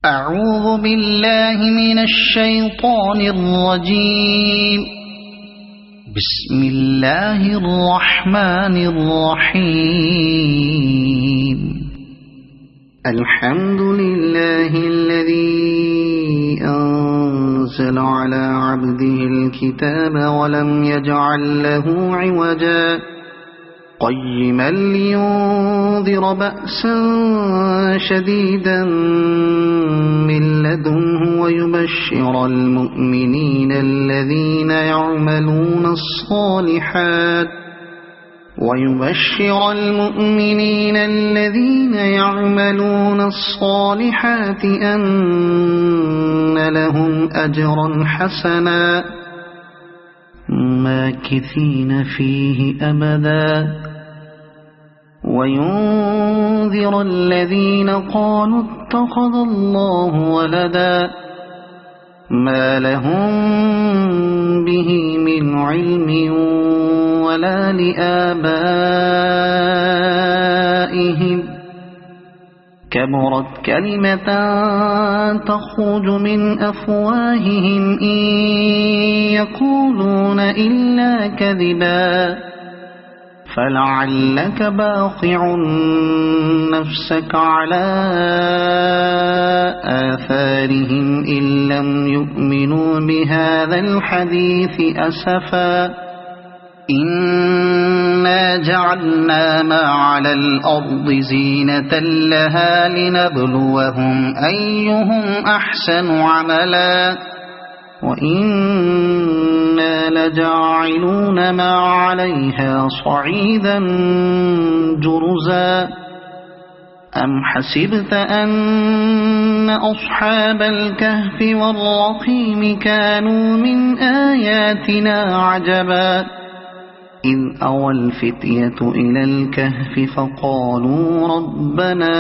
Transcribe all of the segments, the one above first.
أعوذ بالله من الشيطان الرجيم. بسم الله الرحمن الرحيم. الحمد لله الذي أنزل على عبده الكتاب ولم يجعل له عوجا قيما لينذر بأسا شديدا من لدنه ويبشر المؤمنين الذين يعملون الصالحات أن لهم أجرا حسنا ماكثين فيه أبدا وينذر الذين قالوا اتخذ الله ولدا ما لهم به من علم ولا لآبائهم كبرت كلمة تخرج من أفواههم إن يقولون إلا كذبا فلعلك باخع نفسك على آثارهم إن لم يؤمنوا بهذا الحديث أسفا إنا جعلنا ما على الأرض زينة لها لنبلوهم أيهم أحسن عملا وإنا لجاعلون ما عليها صعيدا جرزا أم حسبت أن أصحاب الكهف والرقيم كانوا من آياتنا عجبا إذ أوى الفتية إلى الكهف فقالوا ربنا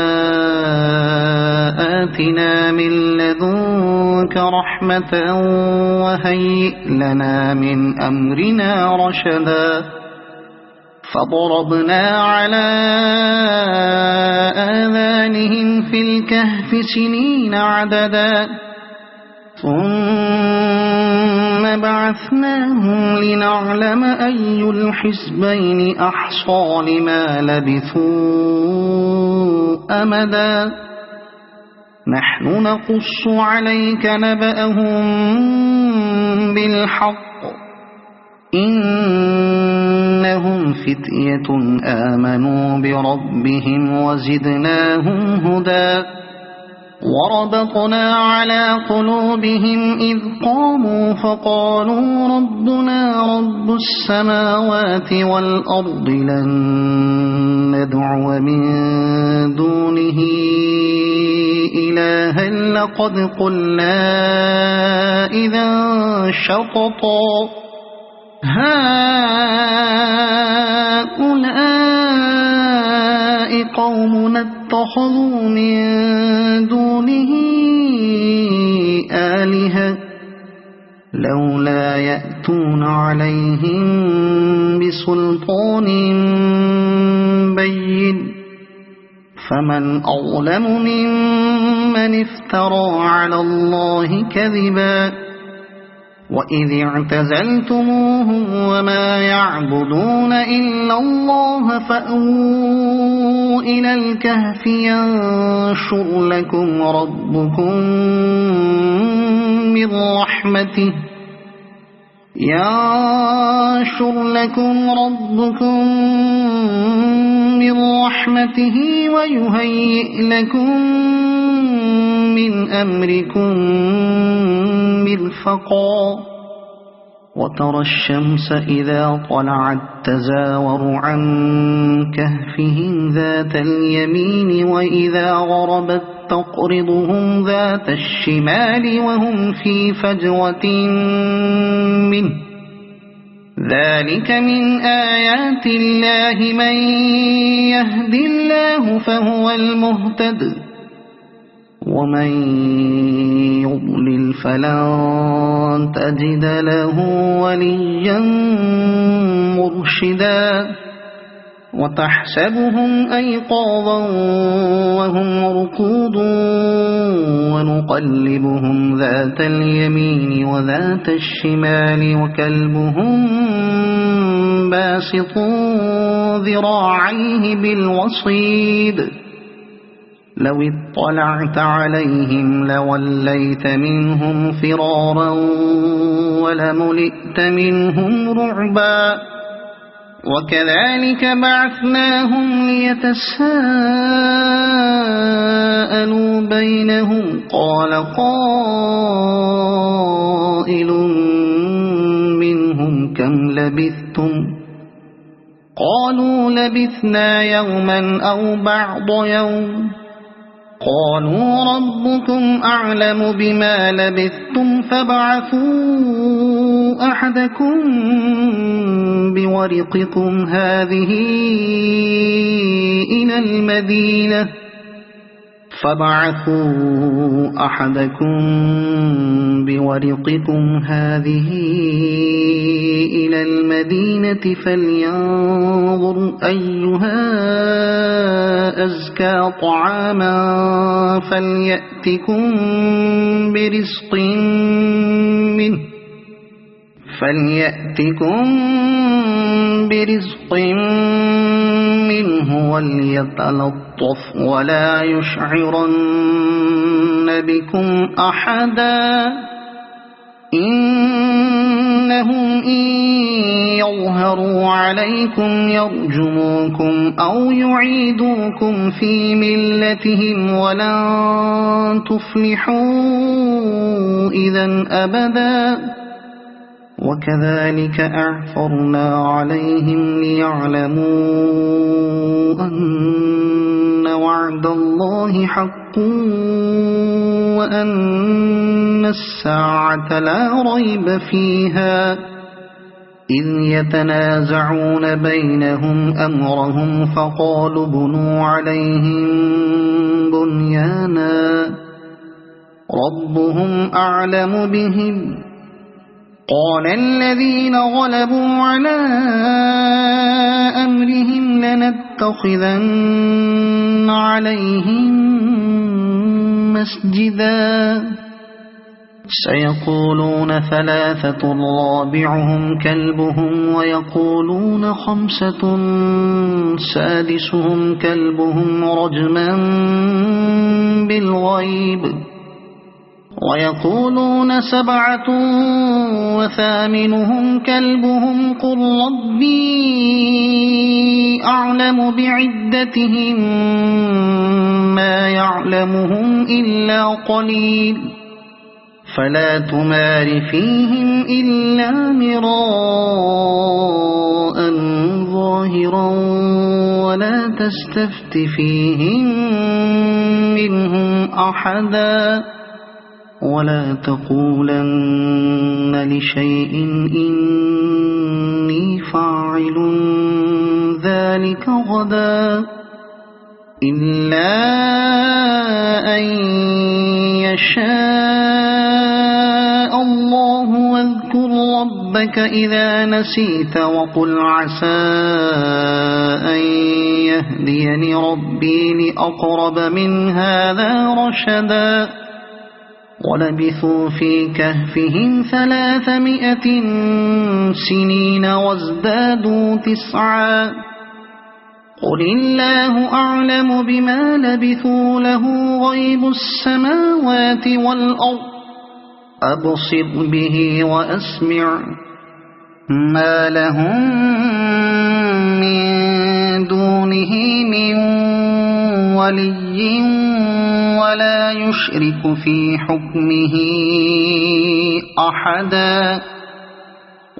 آتنا من لدنك رحمة وهيئ لنا من أمرنا رشدا فضربنا على آذانهم في الكهف سنين عددا ثم بعثناهم لنعلم أي الحزبين أحصى لما لبثوا أمدا نحن نقص عليك نبأهم بالحق إنهم فتية آمنوا بربهم وزدناهم هدى وربطنا على قلوبهم إذ قاموا فقالوا ربنا رب السماوات والأرض لن ندعو من دونه إلها لقد قلنا إذا شططا هؤلاء قومنا اتخذوا من دونه آلهة لولا يأتون عليهم بسلطان بين فمن أظلم ممن افترى على الله كذبا وإذ اعتزلتموهم وما يعبدون إلا الله فأووا إلى الكهف ينشر لكم ربكم من رحمته ويهيئ لكم من أمركم مرفقا وترى الشمس إذا طلعت تزاور عن كهفهم ذات اليمين وإذا غربت تقرضهم ذات الشمال وهم في فجوة منه ذلك من آيات الله من يهد الله فهو المهتد ومن يضلل فلن تجد له وليا مرشدا وتحسبهم أيقاظا وهم رقود ونقلبهم ذات اليمين وذات الشمال وكلبهم باسط ذراعيه بالوصيد لو اطلعت عليهم لوليت منهم فرارا ولملئت منهم رعبا وكذلك بعثناهم ليتساءلوا بينهم قال قائل منهم كم لبثتم قالوا لبثنا يوما أو بعض يوم قالوا ربكم أعلم بما لبثتم فابعثوا أحدكم بورقكم هذه إلى المدينة فلينظر أيها أزكى طعاما فليأتكم برزق منه وليتلطف ولا يشعرن بكم أحدا إنهم إن يظهروا عليكم يرجموكم أو يعيدوكم في ملتهم ولن تفلحوا إذا أبدا وكذلك أعثرنا عليهم ليعلموا أن وعد الله حق وأن الساعة لا ريب فيها إذ يتنازعون بينهم أمرهم فقالوا بنوا عليهم بنيانا ربهم أعلم بهم قال الذين غلبوا على أمرهم لنتخذن عليهم مسجدا سيقولون ثلاثة رابعهم كلبهم ويقولون خمسة سادسهم كلبهم رجما بالغيب ويقولون سبعة وثامنهم كلبهم قل ربي أعلم بعدتهم ما يعلمهم إلا قليل فلا تمار فيهم إلا مراء ظاهرا ولا تستفت فيهم منهم أحدا ولا تقولن لشيء إني فاعل ذلك غدا إلا أن يشاء الله واذكر ربك إذا نسيت وقل عسى أن يهديني ربي لأقرب من هذا رشدا ولبثوا في كهفهم 300 سنين وازدادوا 9 قل الله أعلم بما لبثوا له غيب السماوات والأرض أبصر به وأسمع ما لهم من دونه من ولي ولا يشرك في حكمه أحدا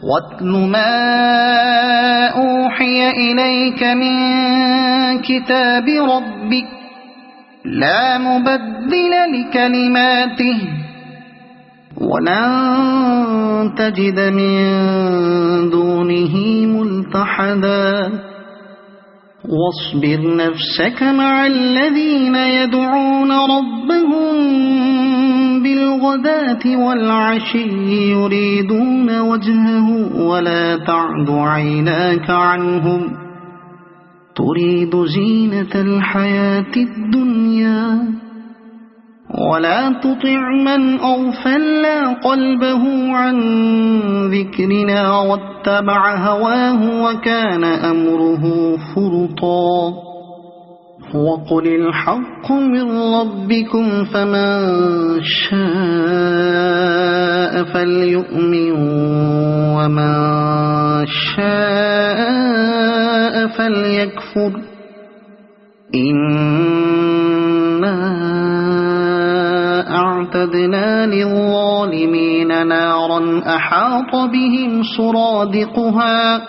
واتل ما أوحي إليك من كتاب ربك لا مبدل لكلماته ولن تجد من دونه ملتحدا واصبر نفسك مع الذين يدعون ربهم بالغداة والعشي يريدون وجهه ولا تعد عيناك عنهم تريد زينة الحياة الدنيا ولا تطع من أغفلنا قلبه عن ذكرنا واتبع هواه وكان أمره فرطا وقل الحق من ربكم فمن شاء فليؤمن ومن شاء فليكفر إنا أعتدنا للظالمين نارا أحاط بهم سرادقها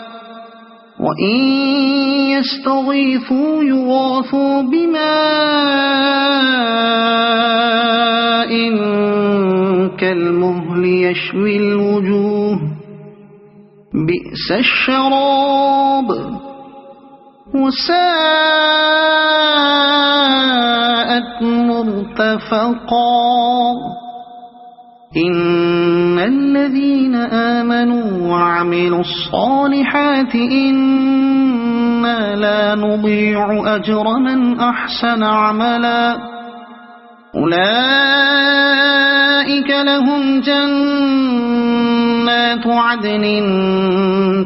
وإن يستغيثوا يغاثوا بماء كالمهل يشوي الوجوه بئس الشراب وساءت مرتفقا إن الذين آمنوا وعملوا الصالحات إنا لا نضيع أجر من أحسن عملا أولئك لهم جنات عدن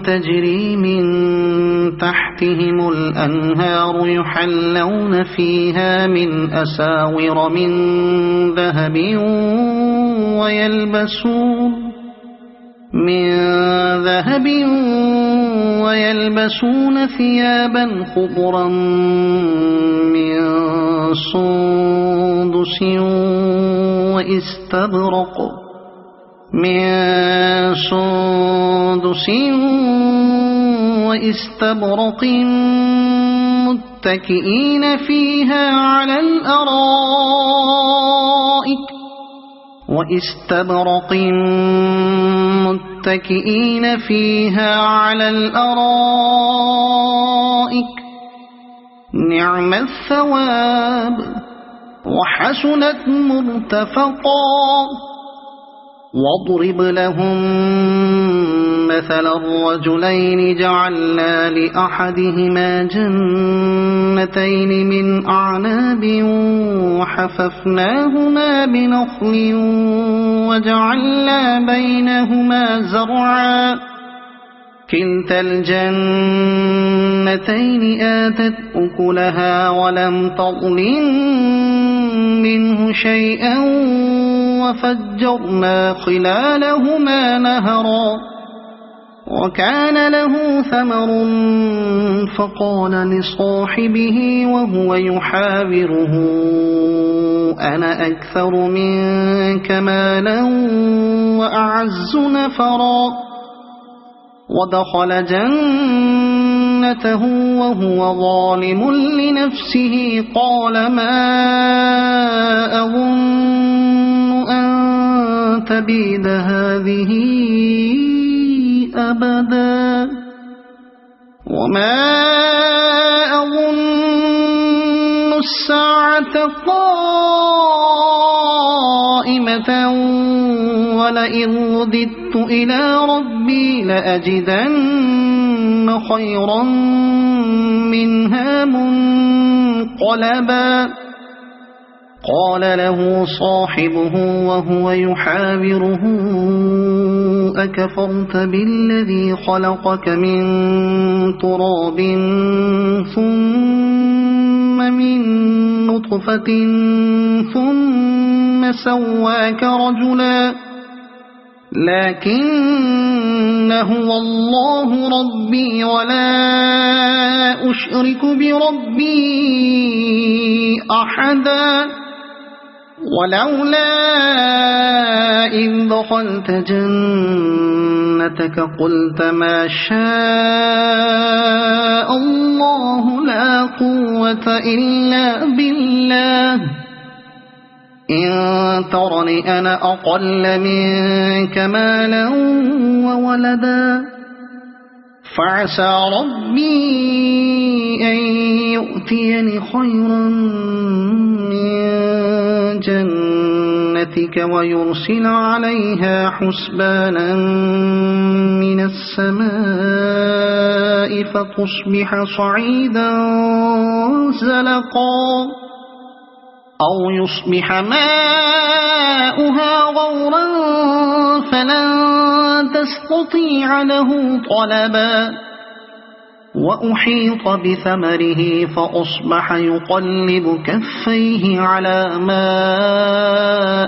تجري من تحتهم الأنهار يحلون فيها من أساور من ذهب ويلبسون ثيابا خضرا من سندس واستبرق متكئين فيها على الأرائك نعم الثواب وحسنت مرتفقا واضرب لهم مثل الرجلين جعلنا لأحدهما جنتين من أعناب وحففناهما بنخل وجعلنا بينهما زرعا كلتا الجنتين آتت أكلها ولم تظلم منه شيئا وفجرنا خلالهما نهرا وكان له ثمر فقال لصاحبه وهو يحاوره أنا أكثر منك مالا وأعز نفرا ودخل جنته وهو ظالم لنفسه قال ما أظن أن تبيد هذه أبدا وما أظن الساعة قائمة ولئن رددت إلى ربي لأجدن خيرا منها منقلبا قال له صاحبه وهو يحاوره أكفرت بالذي خلقك من تراب ثم من نطفة ثم سواك رجلا لكن هو الله ربي ولا أشرك بربي أحدا ولولا إذ دخلت جنتك قلت ما شاء الله لا قوة إلا بالله إن ترني أنا أقل منك مالا وولدا فعسى ربي أن يؤتيني خيرا من جنتك برحمتك ويرسل عليها حسبانا من السماء فتصبح صعيدا زلقا أو يصبح ماؤها غورا فلن تستطيع له طلبا وأحيط بثمره فأصبح يقلب كفيه على ما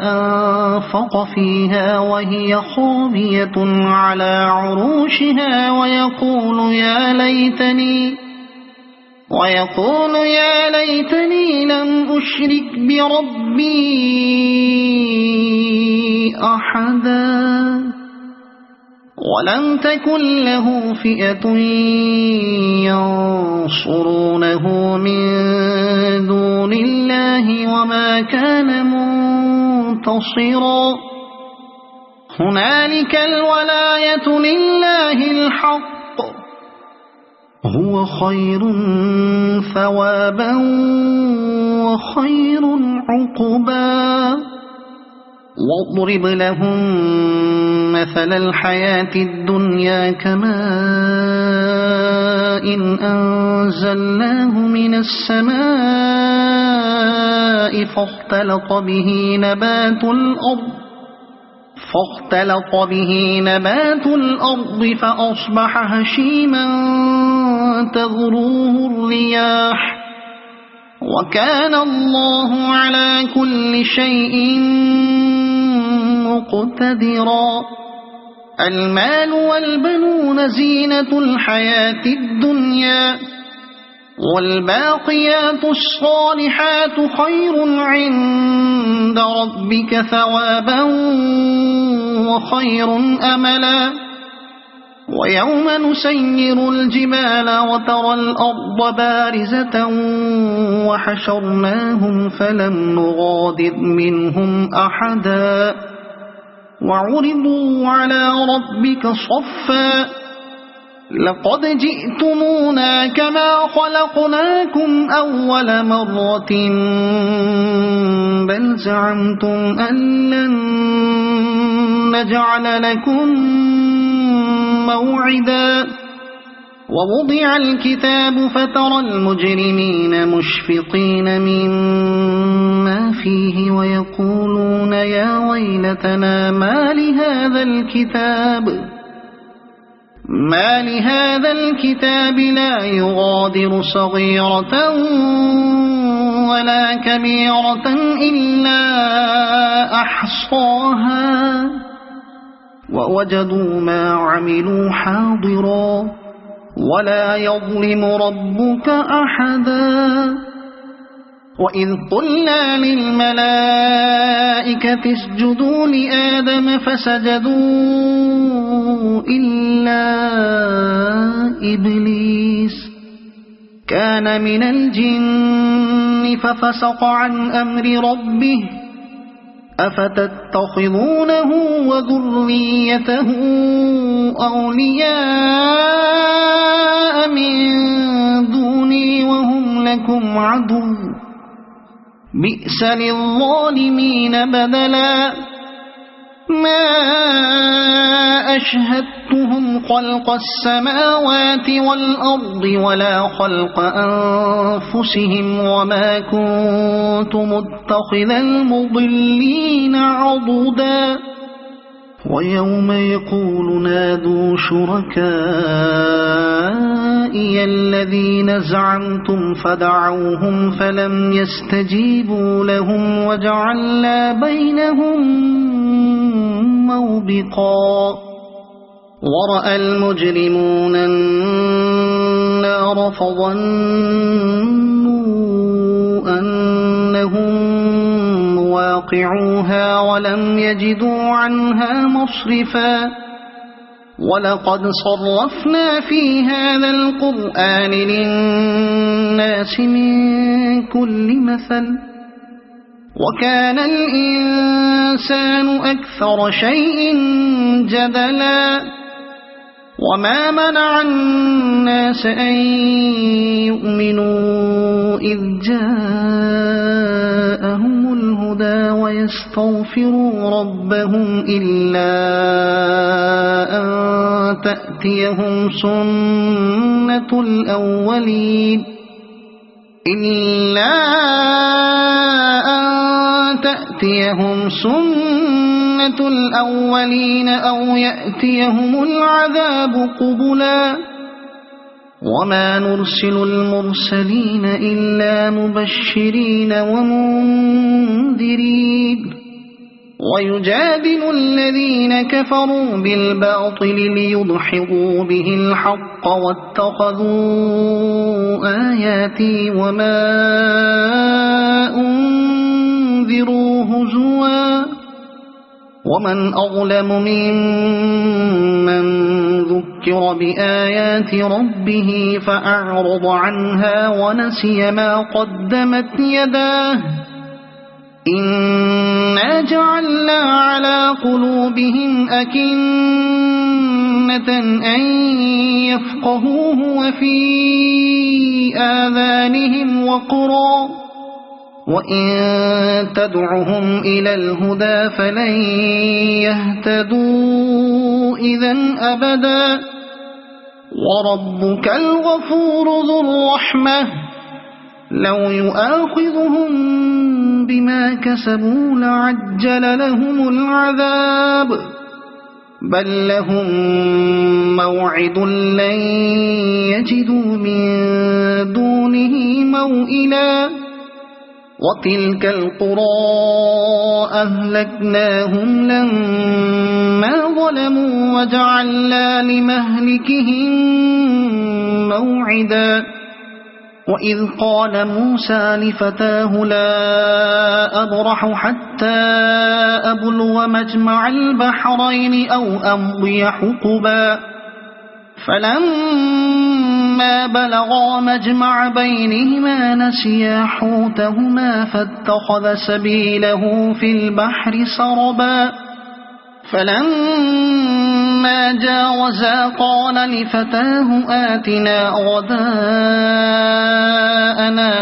أنفق فيها وهي خاوية على عروشها ويقول يا ليتني لم أشرك بربي أحدا ولم تكن له فئة ينصرونه من دون الله وما كان منتصرا هنالك الولاية لله الحق هو خير ثوابا وخير عقبا واضرب لهم مثل الحياة الدنيا كماء إن أنزلناه من السماء فاختلط به نبات الأرض فأصبح هشيما تذروه الرياح وكان الله على كل شيء مقتدرا المال والبنون زينة الحياة الدنيا والباقيات الصالحات خير عند ربك ثوابا وخير أملا ويوم نسير الجبال وترى الأرض بارزة وحشرناهم فلم نغادر منهم أحدا وعرضوا على ربك صفا لقد جئتمونا كما خلقناكم أول مرة بل زعمتم أن لن نجعل لكم موعدا ووضع الكتاب فترى المجرمين مشفقين مما فيه ويقولون يا ويلتنا ما لهذا الكتاب لا يغادر صغيرة ولا كبيرة إلا أحصاها ووجدوا ما عملوا حاضرا ولا يظلم ربك أحدا وإذ قلنا للملائكة اسجدوا لآدم فسجدوا إلا إبليس كان من الجن ففسق عن أمر ربه أفتتخذونه وذريته أولياء من دوني وهم لكم عدو بئس للظالمين بدلا ما أشهدتهم خلق السماوات والأرض ولا خلق أنفسهم وما كنت متخذ المضلين عضدا ويوم يقول نادوا شركائي الذين زعمتم فدعوهم فلم يستجيبوا لهم وجعلنا بينهم موبقا ورأى المجرمون النار فظنوا أنهم واقعوها ولم يجدوا عنها مصرفا ولقد صرفنا في هذا القرآن للناس من كل مثل وكان الإنسان أكثر شيء جدلا وما منع الناس أن يؤمنوا إذ جاءهم الهدى الهدى ويستغفروا ربهم إلا أن تأتيهم سنة الأولين أو يأتيهم العذاب قبلا وما نرسل المرسلين إلا مبشرين ومنذرين ويجادل الذين كفروا بالباطل ليدحضوا به الحق واتخذوا آياتي وما أنذروا هزوا ومن أظلم ممن ذكر بآيات ربه فأعرض عنها ونسي ما قدمت يداه إنا جعلنا على قلوبهم أكنة أن يفقهوه وفي آذانهم وقرا وإن تدعهم إلى الهدى فلن يهتدوا إذن أبدا وربك الغفور ذو الرحمة لو يؤاخذهم بما كسبوا لعجل لهم العذاب بل لهم موعد لن يجدوا من دونه موئلا وتلك القرى أهلكناهم لما ظلموا وجعلنا لمهلكهم موعدا وإذ قال موسى لفتاه لا أبرح حتى أبلغ مجمع البحرين أو أمضي حقبا فلما بلغا مجمع بينهما نسيا حوتهما فاتخذ سبيله في البحر سربا فلما جاوزا قال لفتاه آتنا غداءنا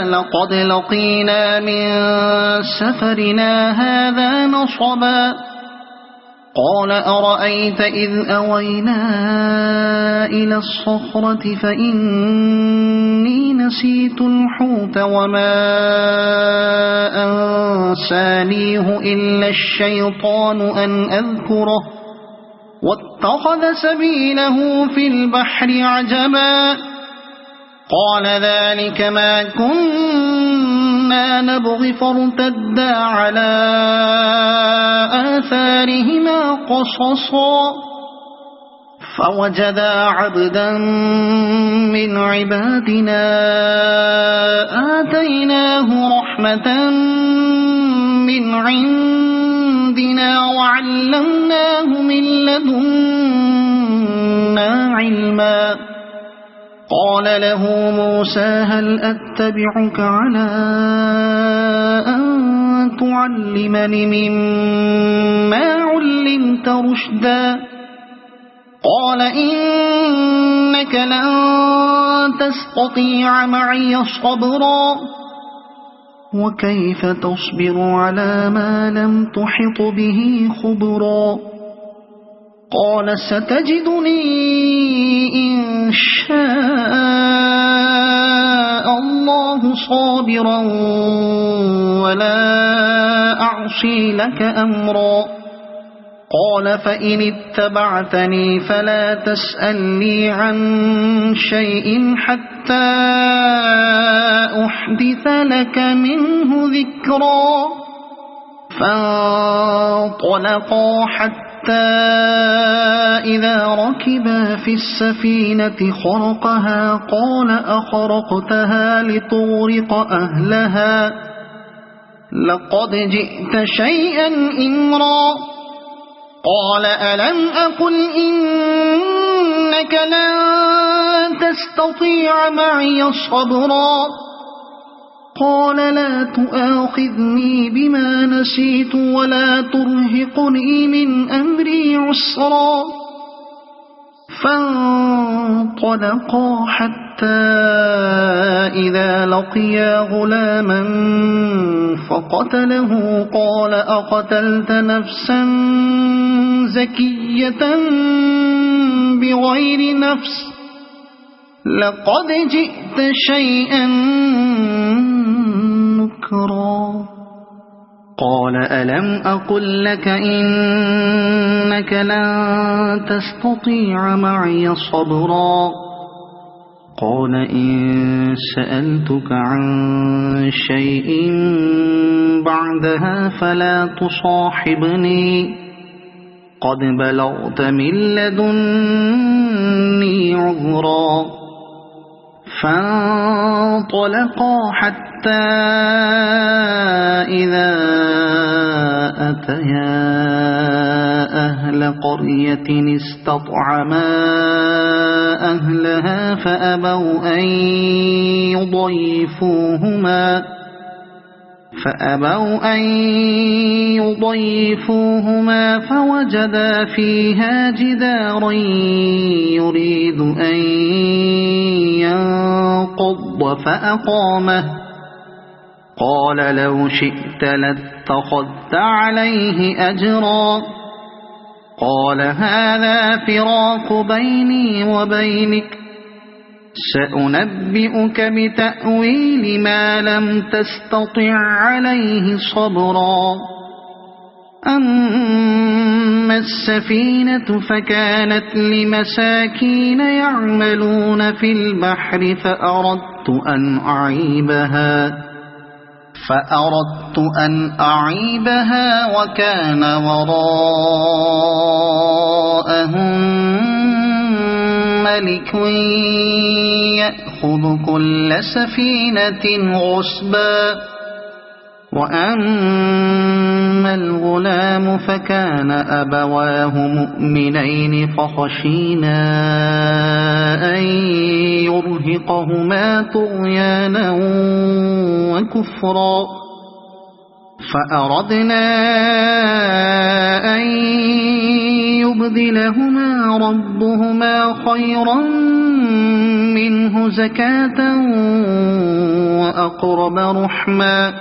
لقد لقينا من سفرنا هذا نصبا قال أرأيت إذ أوينا إلى الصخرة فإني نسيت الحوت وما أنسانيه إلا الشيطان أن أذكره واتخذ سبيله في البحر عجبا قال ذلك ما كنا نبغي فارتدا على آثارهما قصصا فوجدا عبدا من عبادنا آتيناه رحمة من عندنا وعلمناه من لدنا علما قال له موسى هل أتبعك على أن تعلمني مما علمت رشدا قال إنك لن تستطيع معي صبرا وكيف تصبر على ما لم تحط به خبرا قال ستجدني إن شاء الله صابرا ولا أعصي لك أمرا قال فإن اتبعتني فلا تسألني عن شيء حتى أحدث لك منه ذكرا فانطلقا حتى إذا ركبا في السفينة خرقها قال أخرقتها لتغرق أهلها لقد جئت شيئا إمرا قال ألم أقل إنك لن تستطيع معي صبرا قال لا تؤاخذني بما نسيت ولا ترهقني من أمري عسرا فانطلقا حتى حتى إذا لقيا غلاما فقتله قال أقتلت نفسا زكية بغير نفس لقد جئت شيئا نكرا قال ألم أقل لك إنك لن تستطيع معي صبرا قال إن سألتك عن شيء بعدها فلا تصاحبني قد بلغت من لدني عذرا فانطلقا حتى إذا أتيا أهل قرية استطعما أهلها فأبوا أن يضيفوهما فوجدا فيها جدارا يريد أن ينقض فأقامه قال لو شئت لاتخذت عليه أجرا قال هذا فراق بيني وبينك سأنبئك بتأويل ما لم تستطع عليه صبرا أما السفينة فكانت لمساكين يعملون في البحر فأردت أن أعيبها وكان وراءهم ملك يأخذ كل سفينة غصبا وأما الغلام فكان أبواه مؤمنين فخشينا أن يرهقهما طغيانا وكفرا فأردنا أن يبدلهما ربهما خيرا منه زكاة وأقرب رحما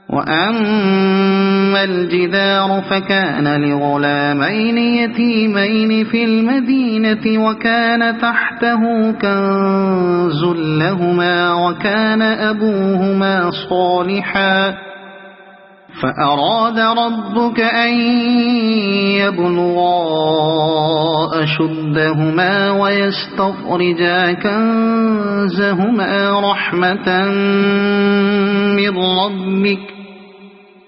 وأما الجدار فكان لغلامين يتيمين في المدينة وكان تحته كنز لهما وكان أبوهما صالحا فأراد ربك أن يبلغا أشدهما ويستخرجا كنزهما رحمة من ربك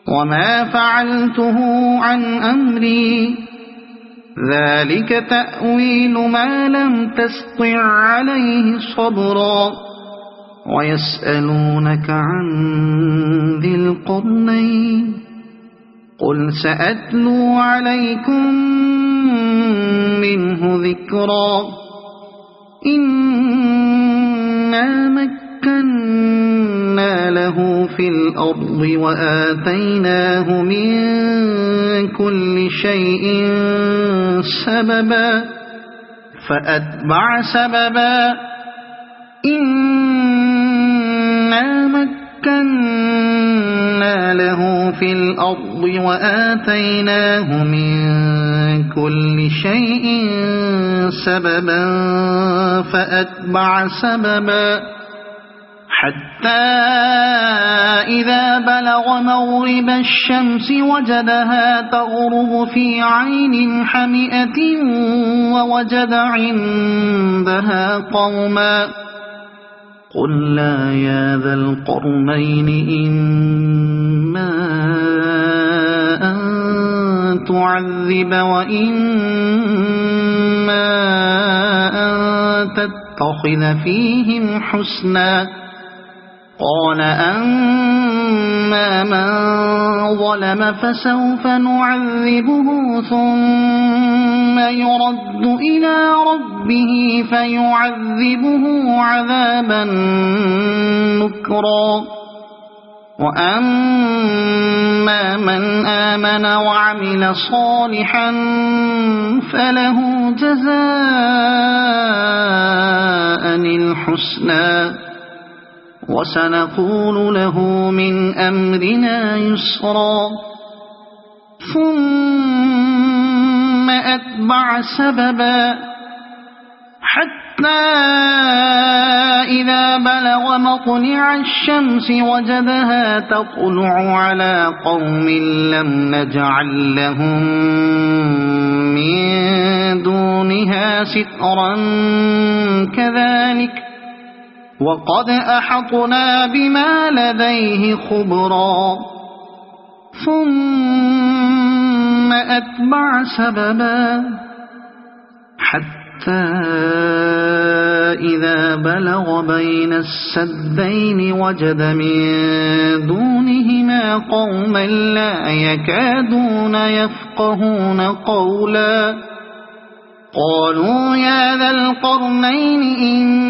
وما فعلته عن أمري ذلك تأويل ما لم تستطع عليه صبرا ويسألونك عن ذي القرنين قل سأتلو عليكم منه ذكرا إنا مكنا له في الأرض وآتيناه من كل شيء سببا فأتبع سببا إنا مكنا له في الأرض وآتيناه من كل شيء سببا فأتبع سببا حتى إذا بلغ مغرب الشمس وجدها تغرب في عين حمئة ووجد عندها قوما قلنا يا ذا القرنين إما أن تعذب وإما أن تتخذ فيهم حسنا قال أما من ظلم فسوف نعذبه ثم يرد إلى ربه فيعذبه عذابا نكرا وأما من آمن وعمل صالحا فله جزاء الحسنى وسنقول له من أمرنا يسرا ثم أتبع سببا حتى إذا بلغ مطلع الشمس وجدها تطلع على قوم لم نجعل لهم من دونها سترا كذلك وقد أحطنا بما لديه خبرا ثم أتبع سببا حتى إذا بلغ بين السدين وجد من دونهما قوما لا يكادون يفقهون قولا قالوا يا ذا القرنين إن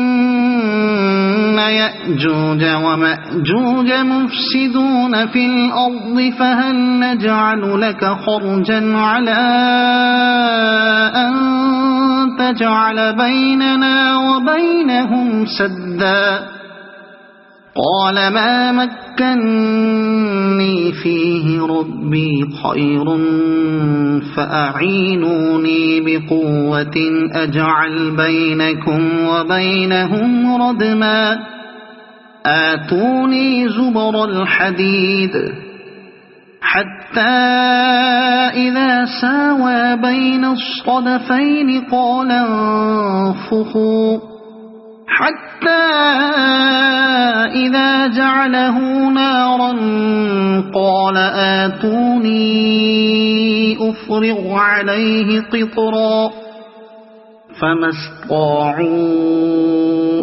يأجوج ومأجوج مفسدون في الأرض فهل نجعل لك خرجا على أن تجعل بيننا وبينهم سدا قال ما مكني فيه ربي خير فأعينوني بقوة أجعل بينكم وبينهم ردما آتوني زبر الحديد حتى إذا ساوى بين الصدفين قال انفخوا حتى إذا جعله نارا قال آتوني أفرغ عليه قطرا فما استطاعوا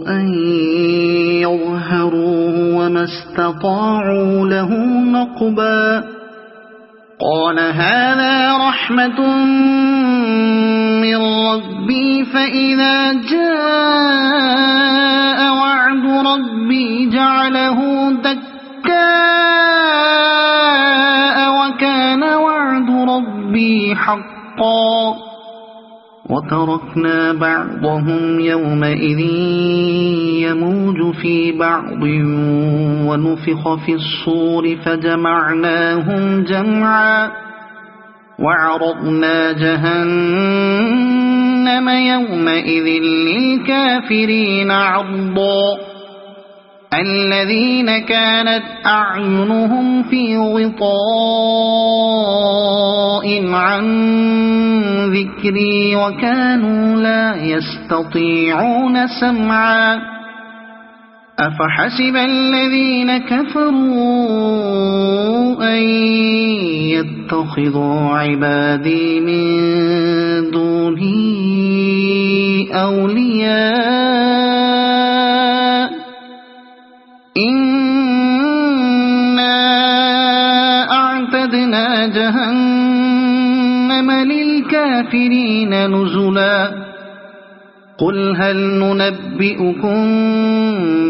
أن يظهروه وما استطاعوا له نقبا قال هذا رحمة من ربي فإذا جاء وعد ربي جعله دكاء وكان وعد ربي حقا وتركنا بعضهم يومئذ يموج في بعض ونفخ في الصور فجمعناهم جمعا وعرضنا جهنم يومئذ للكافرين عرضا الذين كانت أعينهم في غطاء عن ذكري وكانوا لا يستطيعون سمعا أفحسب الذين كفروا أن يتخذوا عبادي من دوني أولياء إنا أعتدنا جهنم للكافرين نزلا قل هل ننبئكم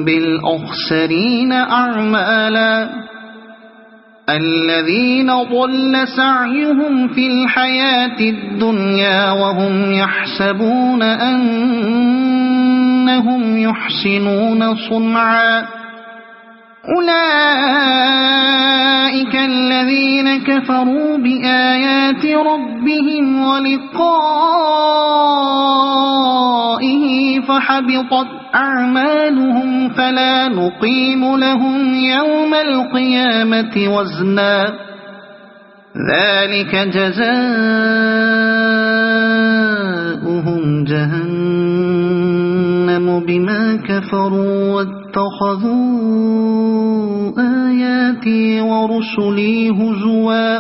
بالأخسرين أعمالا الذين ضل سعيهم في الحياة الدنيا وهم يحسبون أنهم يحسنون صنعا أولئك الذين كفروا بآيات ربهم ولقائه فحبطت أعمالهم فلا نقيم لهم يوم القيامة وزنا ذلك جزاؤهم جهنم بما كفروا واتخذوا آياتي ورسلي هزوا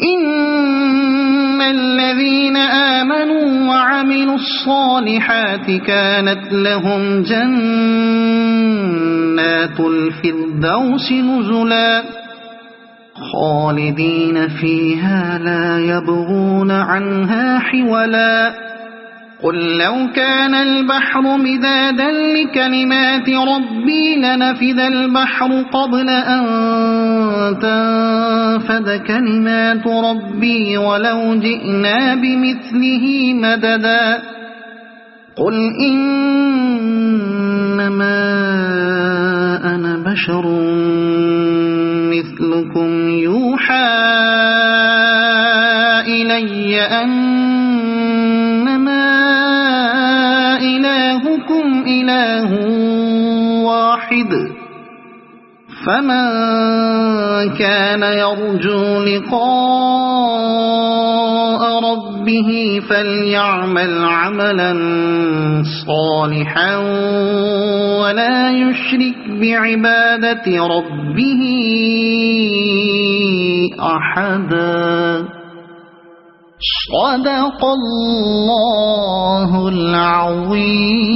إن الذين آمنوا وعملوا الصالحات كانت لهم جنات الفردوس نزلا خالدين فيها لا يبغون عنها حولا قل لو كان البحر مدادا لكلمات ربي لنفذ البحر قبل أن تنفد كلمات ربي ولو جئنا بمثله مددا قل إنما أنا بشر مثلكم يوحى إلي أنما إلهكم إله واحد فمن كان يرجو لقاء ربه فليعمل عملا صالحا ولا يشرك بعبادة ربه أحدا. صدق الله العظيم.